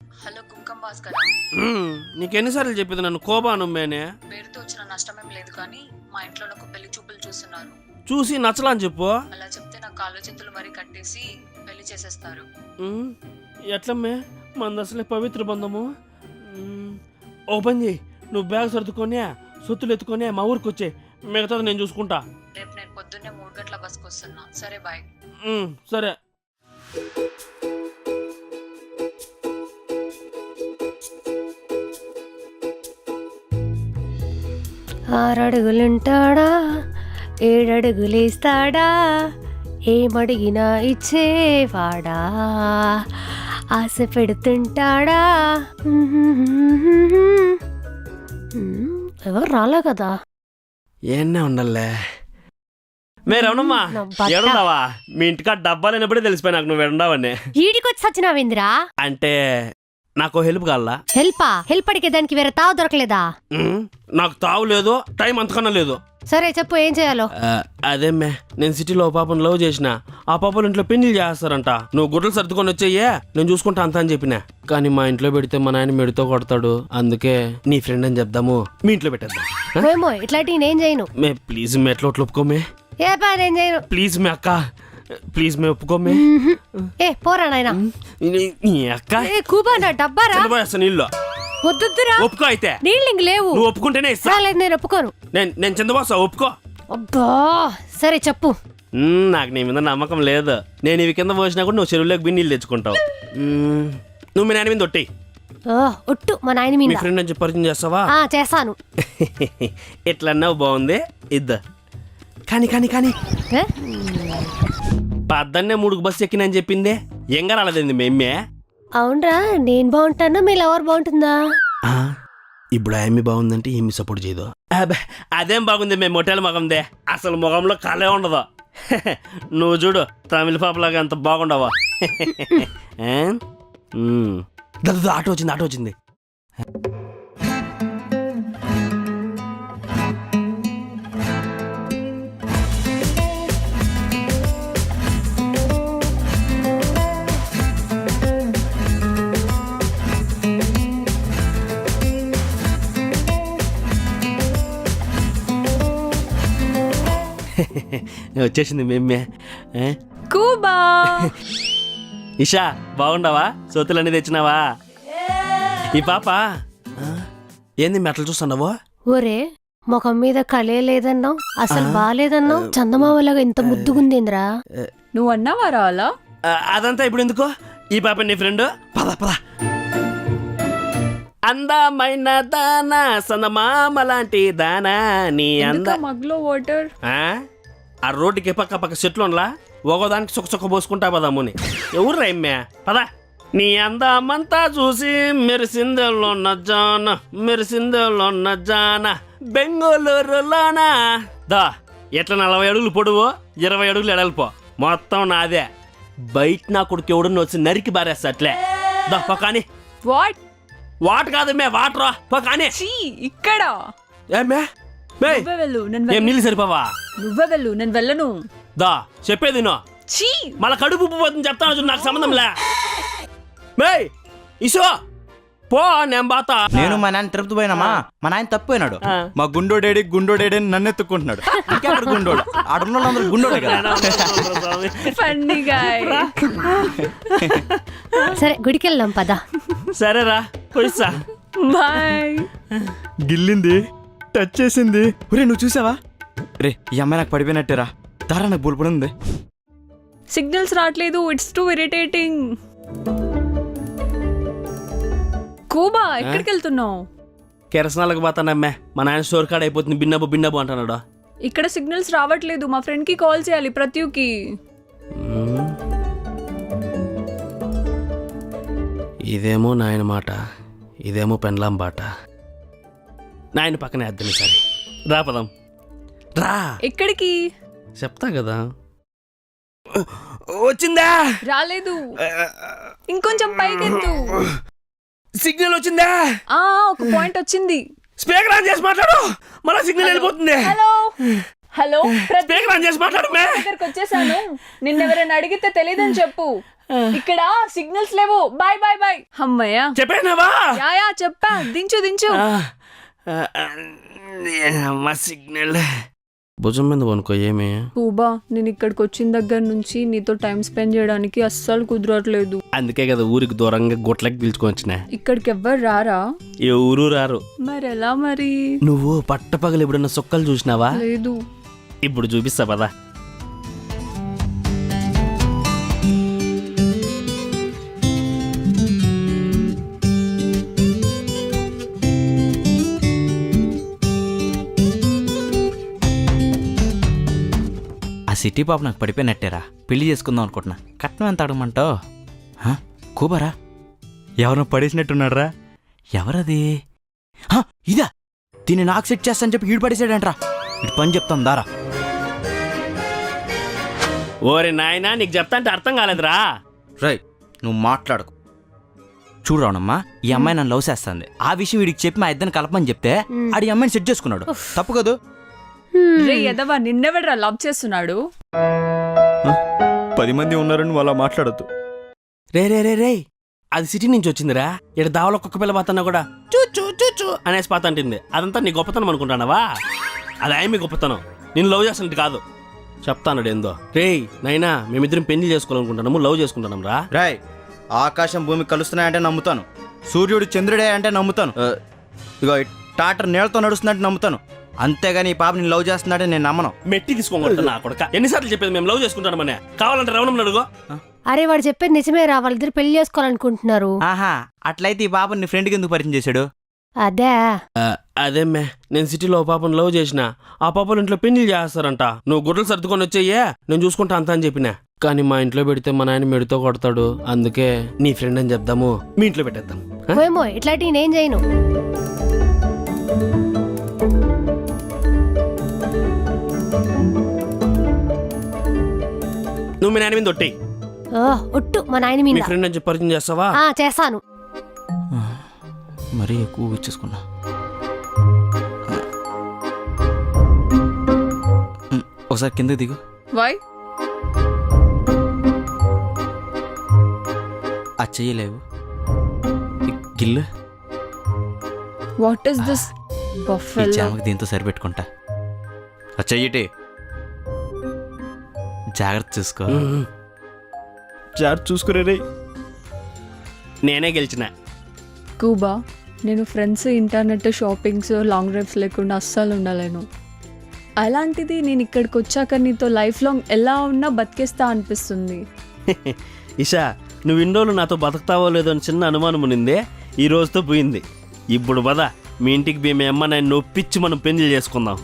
Hello కుంకం భాస్కర్. నీకెన్నిసార్లు చెప్పింది నన్ను కోబా నుమ్మేనే? పేరుతో వచ్చిన నష్టమేం లేదు కానీ మా ఇంట్లో నాకు పెళ్లి చూపులు చూస్తున్నారు. చూసి నచ్చలా అని చెప్పు. అలా చెప్తే నా కాళ్ళు చేతులు మరీ కట్టేసి పెళ్లి చేసేస్తారు. ఎట్లమ్మే మంది అసలే పవిత్ర బంధము. ఓ పని చేయి, నువ్వు బ్యాగ్ సర్దుకొని సొత్తులు ఎత్తుకొని మా ఊరికి వచ్చే, మిగతాది నేను చూసుకుంటా. రేపు నేను పొద్దున్నే 3 గంటల బస్కి వస్తున్నా. సరే బాయ్. సరే. ఆరడుగులుంటాడా, 7 అడుగులేస్తాడా, ఏమడిగినా ఇచ్చేవాడా, ఆశ పెడుతుంటాడా. ఎవరు రాలే కదా. ఏన్నా ఉండాలే మేరవునమ్మా, ఏడున్నావా? మీ ఇంటికా డబ్బాలు అయినప్పుడే తెలిసిపోయి నాకు నువ్వు ఉండవని. ఈడికొచ్చి సచ్చినావేంద్రా? అంటే నాకు హెల్ప్ కావాలా? హెల్ప్ అడిగే దానికి వేరే తావు దొరకలేదా? నాకు తావు లేదు, టైం అంతకన్నా లేదు. సరే చెప్పు, ఏం చేయాలో. అదేమ్మే, నేను సిటీలో పాపను లవ్ చేసిన. ఆ పాపలు ఇంట్లో పెళ్లి చేస్తారంట. నువ్వు గుడ్డలు సర్దుకొని వచ్చేయే, నేను చూసుకుంటా అంత అని చెప్పిన. కానీ మా ఇంట్లో పెడితే మా నాయన మెడితో కొడతాడు. అందుకే నీ ఫ్రెండ్ అని చెప్దాము, మీ ఇంట్లో పెట్టేద్దాం. ఏమో ఇట్లాంటివి నేను చేయను. మే ప్లీజ్ మే, ఎట్లా ఒప్పుకోమే. ఏ పా నేను చేయను. ప్లీజ్ మే అక్క, ప్లీజ్ మే ఒప్పుకోమే. ఏ పోరా నాయనా. అక్క కూబా నా డబ్బారా నీళ్ళు వద్దురా. ఒప్పుకో అయితే. నీళ్ళు ఇంక లేవు. నువ్వు ఒప్పుకుంటేనే ఇస్తా. లేదు నేను ఒప్పుకోను. నేను చంద్రబాసా ఒప్పుకో. అబ్బా సరే చెప్పు. నాకు నీ మీద నమ్మకం లేదు. నేను ఇవి కింద పోసినా కూడా నువ్వు చెరువులోకి బిన్ నీళ్ళు తెచ్చుకుంటావు. నువ్వు మీ నాయన మీద ఒట్టి ఒట్టు మా నాయన మీ మీద. ఫ్రెండ్ అని చెప్పి పరిచయం చేస్తావా? చేస్తాను. ఇట్లా అన్నావు, బాగుంది. ఇద్దా కానీ కానీ కానీ పద్దన్నే 3కు బస్సు ఎక్కినని చెప్పిందే, ఎంగా రాలేదండి మేమే. అవునరా, నేను బాగుంటాను, మీ లవర్ బాగుంటుందా? ఇప్పుడు ఏమి బాగుందంటే ఏమి సపోర్ట్ చేయదు. అదేం బాగుంది, మేము మొట్టేల మగందే. అసలు ముఖంలో కళే ఉండదు. నువ్వు చూడు, తమిళ పాపలాగా అంత బాగుండవా. ఆటో వచ్చింది, ఆటో వచ్చింది. వచ్చేసింది మేమే. కూబా ఇషా బాగుండవా? సోతులన్నీ తెచ్చినావా? ఈ పాప ఏంది మెట్లు చూస్తున్నావో? ఒరే ముఖం మీద కళే లేదన్నావు, అసలు బాగాలేదన్నావు. చందమామలాగా ఇంత ముద్దుగుందేంద్రా. నువ్వు అన్నావా రావాలా? అదంతా ఇప్పుడు ఎందుకో. ఈ పాప నీ ఫ్రెండ్. పద పద. అందమైన దానా, సందమామ లాంటి దానా, నీ మగ్లో వాటర్. ఆ రోడ్డుకి పక్క పక్క చెట్లు ఉండలా, ఒకదానికి సుక్క పోసుకుంటా పదాముని. ఎవరు రైమ్యా? పద. నీ అందమంతా చూసి మెరిసిందేలో నజాన, మెరిసిందేలో నజాన, బెంగళూరులోనా. దా ఎట్లా 40 అడుగులు పొడువు, 20 అడుగులు ఎడల్పో, మొత్తం నాదే. బయట నా కొడుకు ఎవడన్నా వచ్చి నరికి బారేస్తా అట్లే. దా పకాని. వాట్ కాదు మే, వాటరా పకాని. ఇక్కడ ఏమే ఏం నీళ్ళు సరిపోవా? నువ్వే వెళ్ళు, నేను వెళ్ళను. దా చెప్పేది మళ్ళా కడుపు ఉప్పిపోతుంది చెప్తాను, నాకు సంబంధం లే. ఇసో పో, నేను బాతా. నేను మా నాన్న తిరుపతి పోయినామా, మా నాయన తప్పిపోయినాడు. మా గుండోడేడి గుండోడేడి అని నన్ను ఎత్తుకుంటున్నాడు. ఇంకెక్కడ గుండోడు? ఆడున్న వాళ్ళందరూ గుండోడే కదా. Funny guy. సరే గుడికి వెళ్దాం పద. సరేరా పోయిస్తా. బాయ్. గిల్లింది, టచ్ చేసింది. ఒరే నువ్వు చూసావా? రే ఈ అమ్మాయి నాకు పడిపోయినట్టేరా. దారా నాకు బోల్పడుంది. సిగ్నల్స్ రావట్లేదు, ఇట్స్ టూ ఇరిటేటింగ్. కూబా ఎక్కడికి వెళ్తున్నావు? కిరసనాలకు పోతానమ్మే, మా నాయన స్టోర్ కార్డ్ అయిపోతుంది, బిన్నబు బిన్నబు అంటున్నాడు. ఇక్కడ సిగ్నల్స్ రావట్లేదు, మా ఫ్రెండ్ కి కాల్ చేయాలి, ప్రత్యూకి. ఇదేమో నాయన మాట, ఇదేమో పెండ్లాం బాట. నాయన పక్కనే అద్దెని. సరే రా పదం. రా. ఎక్కడికి? చెప్తా కదా. వచ్చిందా? రాలేదు, ఇంకొంచెం పైకెత్తు. సిగ్నల్ వచ్చిందా? ఒక పాయింట్ వచ్చింది. స్పీకర్ ఆన్ చేసి మాట్లాడు, మళ్ళీ సిగ్నల్ వెళ్ళిపోతుంది. హలో హలో, స్పీకర్ ఆన్ చేసి మాట్లాడు. దగ్గరకు వచ్చేసాను, నిన్నెవరైనా అడిగితే తెలియదని చెప్పు. ఇక్కడ సిగ్నల్స్ లేవు. Bye bye bye. అమ్మయ్యా. చెప్పానావా యా చెప్పా. దించు. అమ్మ సిగ్నల్ భుజం మీద కొనుక్కో ఏమి పూబా, నేను ఇక్కడికి వచ్చిన దగ్గర నుంచి నీతో టైం స్పెండ్ చేయడానికి అస్సలు కుదరట్లేదు. అందుకే కదా ఊరికి దూరంగా గుట్లకి పిలుచుకొని వచ్చిన. ఇక్కడికి ఎవ్వరు రారా? ఏ ఊరు రారు. మరి ఎలా మరి? నువ్వు పట్టపగలు ఎప్పుడన్నా సుక్కలు చూసినావా? లేదు. ఇప్పుడు చూపిస్తా పదా. సిటీ పాప నాకు పడిపోయినట్టేరా. పెళ్లి చేసుకుందాం అనుకుంటున్నా. కట్నం ఎంత అడగమంటావు? కూబరా ఎవరినో పడేసినట్టున్నాడరా. ఎవరది? ఇదా, దీన్ని నాకు సెట్ చేస్తాను చెప్పి ఈడు పడేసాడంట్రా. ఇటు పని చెప్తాం దారా. ఓరే నాయనా, నీకు చెప్తా అంటే అర్థం కాలేదురా. రై, నువ్వు మాట్లాడకు. చూడరావునమ్మా, ఈ అమ్మాయి నన్ను లవ్ చేస్తుంది. ఆ విషయం వీడికి చెప్పి మా ఇద్దరిని కలపమని చెప్తే ఆడి అమ్మాయిని సెట్ చేసుకున్నాడు. తప్పు కదూ? రే ఎదవా, నిన్నెవడ్రా లవ్ చేస్తున్నాడు? 10 మంది ఉన్నారని వాళ్ళ మాట్లాడద్దు. రే అది సిటీ నుంచి వచ్చిందిరా. ఇక్కడ దావలో కుక్క పిల్ల పాతన్నా కూడా చూ అనేసి పాత అంటుంది. అదంతా నీ గొప్పతనం అనుకుంటానవా? అది ఆయమి గొప్పతనం, నేను లవ్ చేస్తున్నట్టు కాదు. చెప్తాను ఏందో. రేయ్ నైనా, మేమిద్దరం పెళ్లి చేసుకోవాలనుకుంటున్నాము, లవ్ చేసుకుంటున్నాం రా. రాయ్, ఆకాశం భూమి కలుస్తున్నాయంటే నమ్ముతాను. సూర్యుడు చంద్రుడే అంటే నమ్ముతాను. ఇగో టాటర్ నీళ్ళతో నడుస్తున్నట్టు నమ్ముతాను. అంతేగాని ఈ పాప నేను లవ్ చేస్తున్నాడే నేను నమ్మను. మెట్టి తీసుకోగలుగుతున్నా కొడక. ఎన్నిసార్లు చెప్పేది మేము లవ్ చేసుకుంటామనే? కావాలంటే రవణం అడుగు. అరే వాడు చెప్పేది నిజమే రా, వాళ్ళిద్దరు పెళ్లి చేసుకోవాలనుకుంటున్నారు. ఆహా, అట్లయితే ఈ పాప నీ ఫ్రెండ్కి ఎందుకు పరిచయం చేశాడు? అదే అదేమ్మే, నేను సిటీలో ఓ పాపను లవ్ చేసిన. ఆ పాపలు ఇంట్లో పెళ్లి చేస్తారంట. నువ్వు గుడ్డలు సర్దుకొని వచ్చేయ్యే, నేను చూసుకుంటా అంతా అని చెప్పిన. కానీ మా ఇంట్లో పెడితే మా నాయన మెడితో కొడతాడు. అందుకే నీ ఫ్రెండ్ అని చెప్దాము, మీ ఇంట్లో పెట్టేద్దాం. ఏమో ఇట్లాంటివి నేను చేయను. నువ్వు మీ నాయన మీద ఒట్టి ఒట్టు మా నాయన మీ మీద. ఫ్రెండ్ అని చెప్పి పరిచయం చేస్తావా? చేస్తాను. మరీ ఎక్కువ ఇచ్చేసుకున్నా. ఒకసారి కింద దిగు. వై? ఆ చెయ్యలేవు. గిల్లు. వాట్ ఇస్ దిస్ ఈ బఫెలో? జామకి దీంతో సరిపెట్టుకుంటా. ఆ చెయ్యిటి. జాగ్రత్త చూసుకో. జాగ్రత్త చూసుకురే రే. నేనే గెలిచిన. కూబా, నేను friends, internet, shoppings, long drives లేకుండా అస్సలు ఉండలేను. అలాంటిది నేను ఇక్కడికి వచ్చాక నీతో లైఫ్ లాంగ్ ఎలా ఉన్నా బతికేస్తా అనిపిస్తుంది. ఇషా, నువ్వు ఇన్ని రోజులు నాతో బతుకుతావో లేదో అని చిన్న అనుమానం ఉన్నిందే, ఈ రోజుతో పోయింది. ఇప్పుడు పద, మీ ఇంటికి మీ అమ్మ నన్ను ఒప్పించి మనం పెళ్లి చేసుకుందాం.